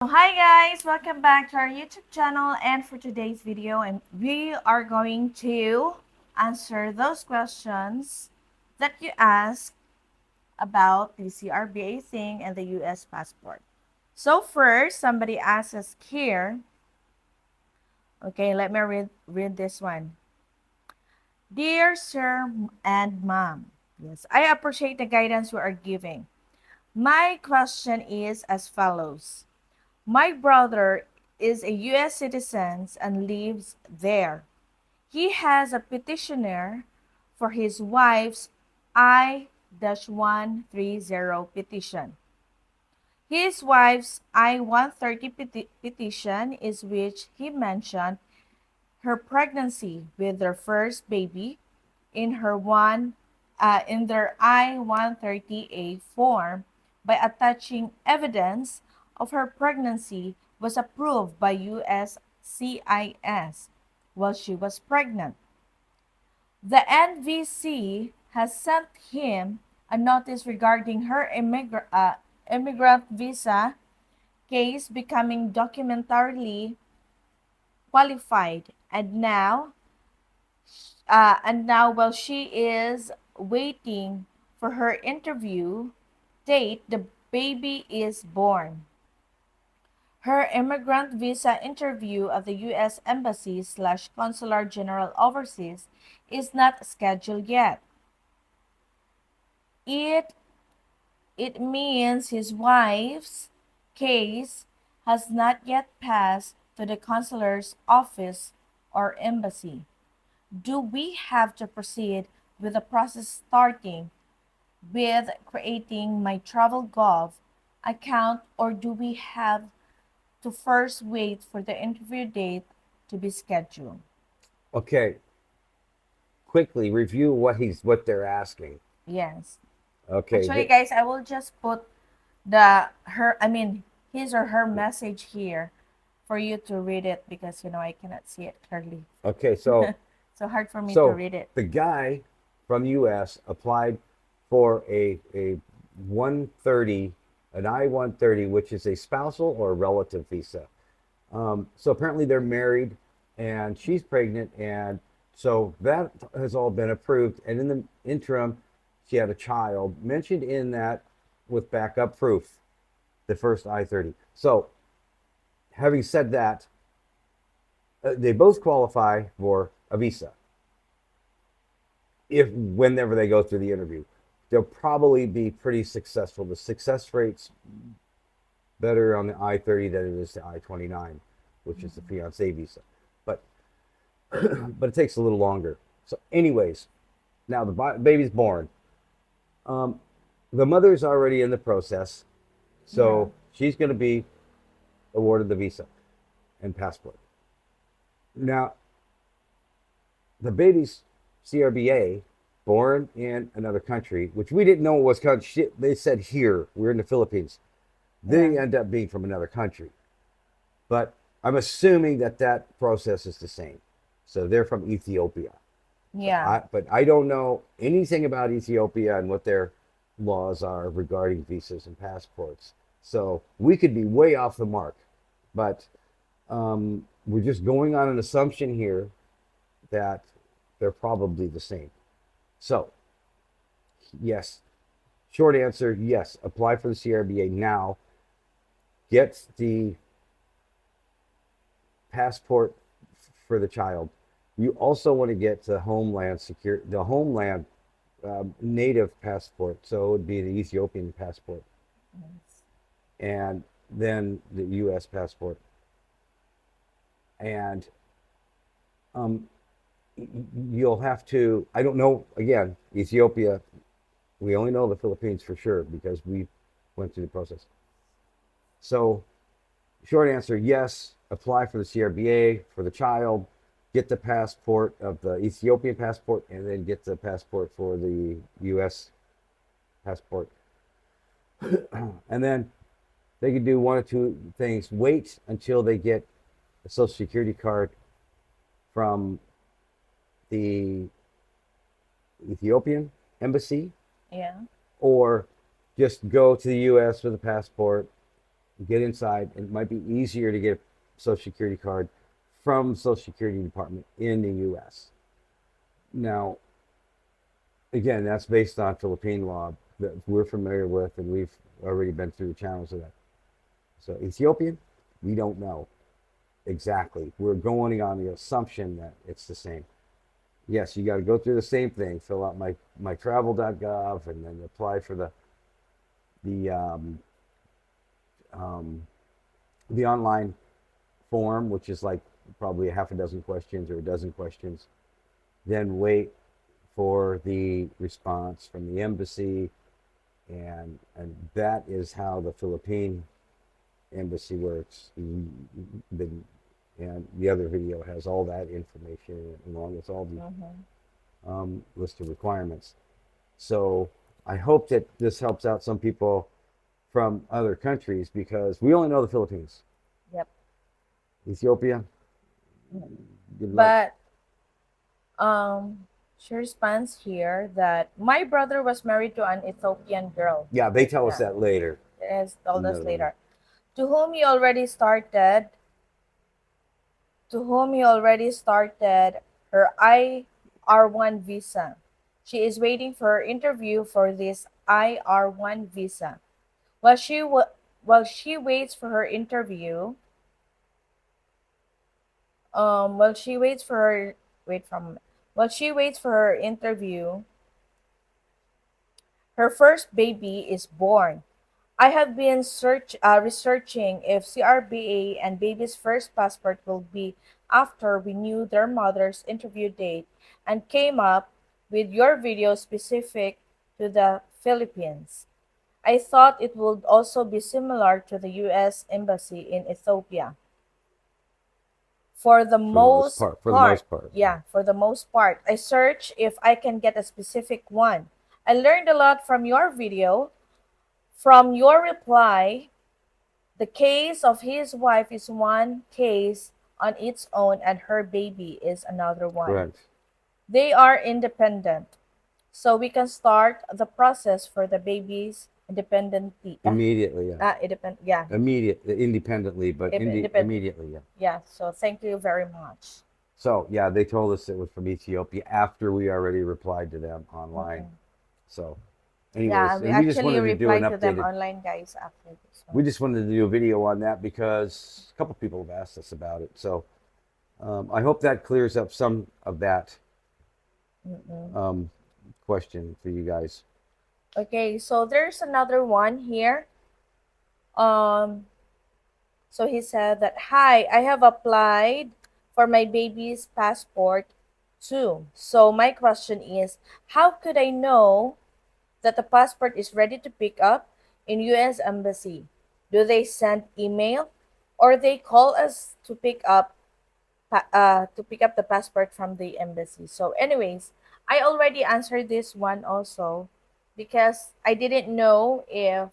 Hi guys, welcome back to our YouTube channel, and for today's video we are going to answer those questions that you asked about the CRBA thing and the US passport. So first, somebody asked us here, okay, let me read this one. Dear Sir and Mom, yes, I appreciate the guidance you are giving. My question is as follows. My brother is a U.S. citizen and lives there. He has a petitioner for his wife's I-130 petition. His wife's I-130 petition is which he mentioned her pregnancy with their first baby in in their I-130A form by attaching evidence of her pregnancy was approved by USCIS while she was pregnant. The NVC has sent him a notice regarding her immigrant visa case becoming documentarily qualified, and now while she is waiting for her interview date, the baby is born. Her immigrant visa interview at the U.S. Embassy slash Consular General overseas is not scheduled yet. It it means his wife's case has not yet passed to the consular's office or embassy. Do we have to proceed with the process starting with creating my TravelGov account, or do we have to first wait for the interview date to be scheduled? Okay, quickly review what they're asking. Yes. Okay, Actually, guys, I will just put the her I mean his or her message here for you to read it because I cannot see it clearly. okay, so So hard for me to so read it. the guy from U.S. applied for a 130, an I-130, which is a spousal or a relative visa. So apparently they're married, and she's pregnant, and so that has all been approved. And in the interim, she had a child mentioned in that with backup proof, the first I-30. So having said that, they both qualify for a visa if whenever they go through the interview. They'll probably be pretty successful. The success rate's better on the I-30 than it is the I-29, which is the fiance visa. But but it takes a little longer. So, anyways, now the baby's born. Um, the mother's already in the process, Yeah. so she's going to be awarded the visa and passport. Now, the baby's CRBA, born in another country, which we didn't know was country. They said here we're in the Philippines. Yeah. They end up being from another country, but I'm assuming that that process is the same. So they're from Ethiopia. So Yeah. but I don't know anything about Ethiopia and what their laws are regarding visas and passports. So we could be way off the mark, but we're just going on an assumption here that they're probably the same. So, yes, short answer, yes, apply for the CRBA now. Get the passport for the child. You also want to get the homeland native passport. So it would be the Ethiopian passport Yes. and then the U.S. passport. And um, you'll have to, I don't know, again, Ethiopia, we only know the Philippines for sure because we went through the process. So, short answer, yes, apply for the CRBA for the child, get the passport of the Ethiopian passport, and then get the passport for the U.S. passport. And then they could do one or two things. Wait until they get a Social Security card from the Ethiopian embassy, Yeah. or just go to the U.S. with a passport, get inside. It might be easier to get a Social Security card from Social Security Department in the U.S. Now, again, that's based on Philippine law that we're familiar with, and we've already been through the channels of that. So Ethiopian, we don't know exactly. We're going on the assumption that it's the same. Yes, you got to go through the same thing. Fill out my travel.gov and then apply for the um, the online form, which is like probably a half a dozen questions or a dozen questions. Then wait for the response from the embassy, and that is how the Philippine embassy works. And the other video has all that information along with all the list of requirements. So I hope that this helps out some people from other countries because we only know the Philippines. Yep. Ethiopia, good luck. But she responds here that my brother was married to an Ethiopian girl. Yeah, they tell us Yeah, that later. it has told us No. later. To whom he already started to whom he already started her IR1 visa. She is waiting for her interview for this IR1 visa. While while she waits for her interview, while she waits for her wait from while she waits for her interview, her first baby is born. I have been researching if CRBA and baby's first passport will be after we knew their mother's interview date and came up with your video specific to the Philippines. I thought it would also be similar to the U.S. Embassy in Ethiopia. For the For the most most part. For the part, most part. yeah, for the most part, I search if I can get a specific one. I learned a lot from your video. From your reply, the case of his wife is one case on its own, and her baby is another one. Correct. They are independent, so we can start the process for the babies independently. Immediately, yeah. Yeah, Independently, but independent. immediately, yeah. Yeah. So thank you very much. So yeah, they told us it was from Ethiopia after we already replied to them online. Mhm. So, Yeah, anyways, we and we just actually wanted to do an replied to them updated. online, guys, after this We one. just wanted to do a video on that because a couple people have asked us about it. So I hope that clears up some of that Mm-mm. um, question for you guys. Okay, so there's another one here. Um, so he said that, hi, I have applied for my baby's passport too. So my question is, how could I know that the passport is ready to pick up in U.S. Embassy? Do they send email or they call us to pick up the passport from the embassy? So anyways, I already answered this one also because I didn't know if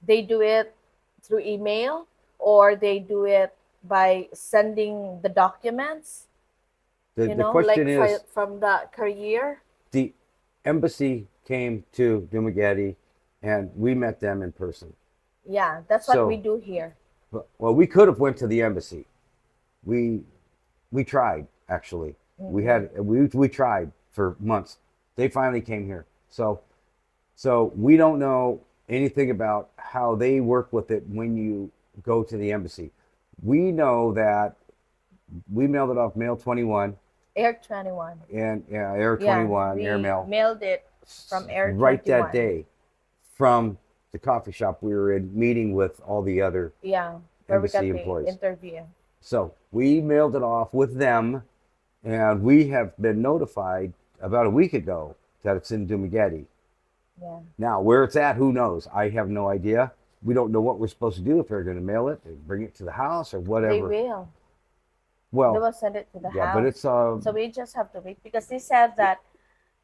they do it through email or they do it by sending the documents, The like question is, from the courier. the embassy came to Dumaguete, and we met them in person. Yeah, that's what we So, do here. well, we could have went to the embassy. We we tried actually. Mm-mm. We tried for months. They finally came here. So we don't know anything about how they work with it when you go to the embassy. We know that we mailed it off Mail 21 Air 21. and Air Yeah, 21 we Airmail mailed it from Air right that 21. day from the coffee shop we were in meeting with all the other Yeah, where we embassy got the employees. interview. So we mailed it off with them, and we have been notified about a week ago that it's in Dumaguete. Yeah, Now, where it's at, who knows? I have no idea. We don't know what we're supposed to do if they're going to mail it, and bring it to the house, or they whatever. will. They Well, will send it to the yeah, but house. it's So we just have to wait because they said that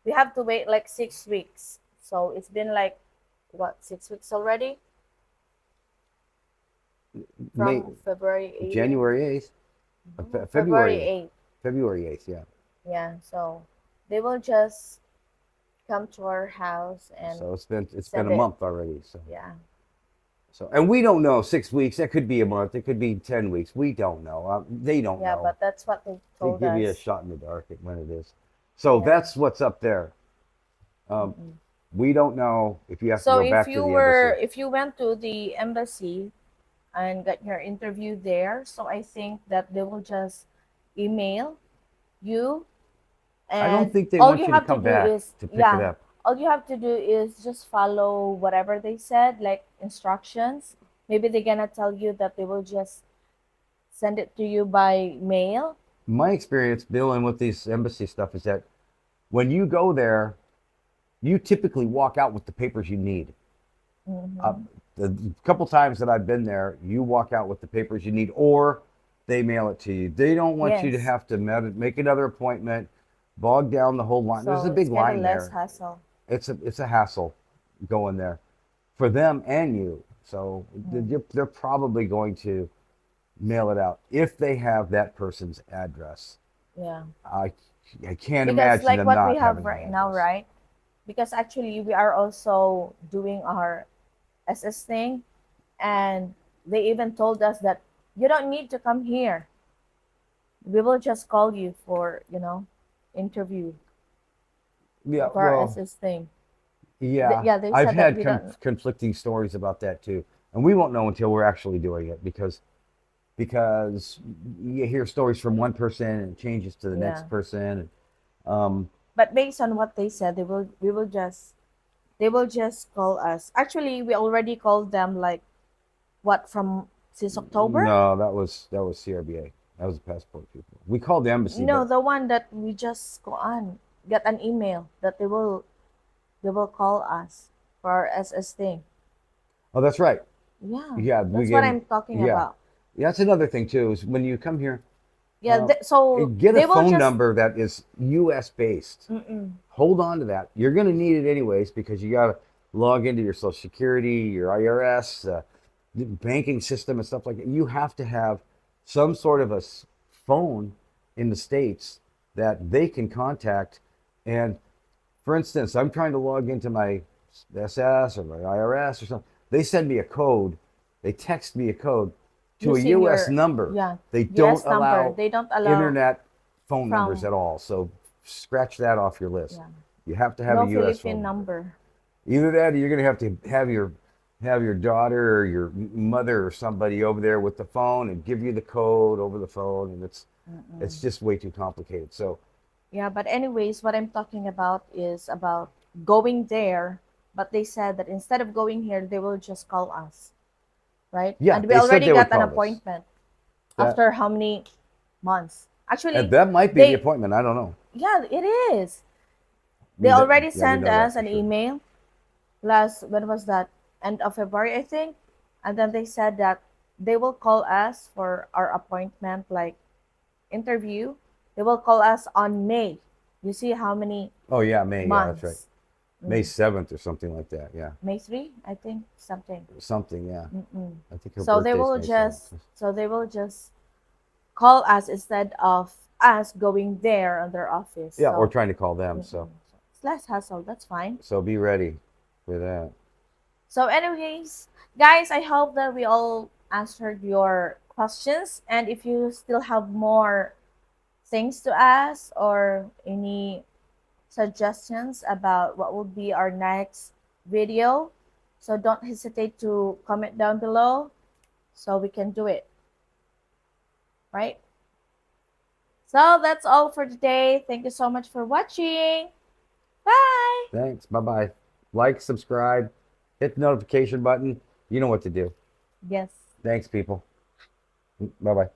we have to wait like 6 weeks. So it's been like what, 6 weeks already May from February 8th. January 8th, February February 8th, 8th. February 8th, yeah. Yeah, so they will just come to our house and So it's been a send it. month already. So Yeah. So, and we don't know 6 weeks. That could be a month. It could be 10 weeks. We don't know. They don't Yeah, know. but that's what they They told give you a us. shot in the dark at when it is. So Yeah. that's what's up there. Um, Mm-mm. we don't know if you have to So go back to the embassy. if you went to the embassy and got your interview there, so I think that they will just email you, I don't and think they all want you you to have to come do back is, to pick it yeah, up. all you have to do is just follow whatever they said, like instructions. Maybe they're gonna tell you that they will just send it to you by mail. My experience dealing with these embassy stuff is that when you go there, you typically walk out with the papers you need. Uh, Mm-hmm. the couple times that I've been there, you walk out with the papers you need, or they mail it to you. They don't want you to Yes, have to make another appointment, bog down the whole line. There's so a it's big kind of line less there. hassle. It's a hassle going there for them and you. So Mm. they're probably going to mail it out if they have that person's address. Yeah, I I can't because imagine like them what we not have having my right now, address. right? Because actually we are also doing our SS thing, and they even told us that you don't need to come here. We will just call you for, interview Yeah, for our well, SS thing. yeah, Yeah, they I've said that had we don't. conflicting stories about that too, and we won't know until we're actually doing it because you hear stories from one person and it changes to the Yeah, next person. Um, but based on what they said, they will just call us. Actually, we already called them, like, what, from since October. no, that was CRBA. That was the passport people. We called the embassy, No, but the one that we just go on, get an email that they will call us for our SS thing. oh, that's right. Yeah, Yeah, we that's gave what them. I'm talking Yeah, about. yeah, that's another thing too. Is when you come here, Yeah, uh, so get a they will phone just. number that is U.S. based. Mm-mm. Hold on to that. You're going to need it anyways because you got to log into your Social Security, your IRS, the banking system, and stuff like that. You have to have some sort of a phone in the States that they can contact. And for instance, I'm trying to log into my SS or my IRS or something. They send me a code, they text me a code to a Using US your, number. yeah, They don't US number. allow They don't allow internet phone numbers from, at all. So scratch that off your list. yeah, You have to have a no US Philippine phone number. number. Either that or you're going to have your daughter or your mother or somebody over there with the phone and give you the code over the phone and it's Mm-mm. just way too complicated. So, Yeah, but anyways, what I'm talking about is about going there. But they said that instead of going here, they will just call us, right? yeah, And we they said already they would got an call us. appointment That after how many months? and Actually, that might be the they, appointment. I don't know. yeah, it is. They We know, already yeah, we sent know that us for an sure. email last, when was that? End of February, I think. And then they said that they will call us for our appointment, like interview. They will call us on May. You see how many Oh yeah, May. Yeah, that's right. months? May Mm. 7th or something like that. Yeah, May 3, I think, something. something. Yeah, Mm-mm. I think her So they birthday's will May 7th. just so they will just call us instead of us going there on their office. Yeah, or So, trying to call them. mm-mm. So It's less hassle. That's fine. so be ready for that. So, anyways, guys, I hope that we all answered your questions. And if you still have more things to ask or any suggestions about what will be our next video, so don't hesitate to comment down below so we can do it, right? So, that's all for today. Thank you so much for watching. Bye. Thanks. Bye bye. Like, subscribe, hit the notification button. You know what to do. Yes. Thanks, people. Bye bye.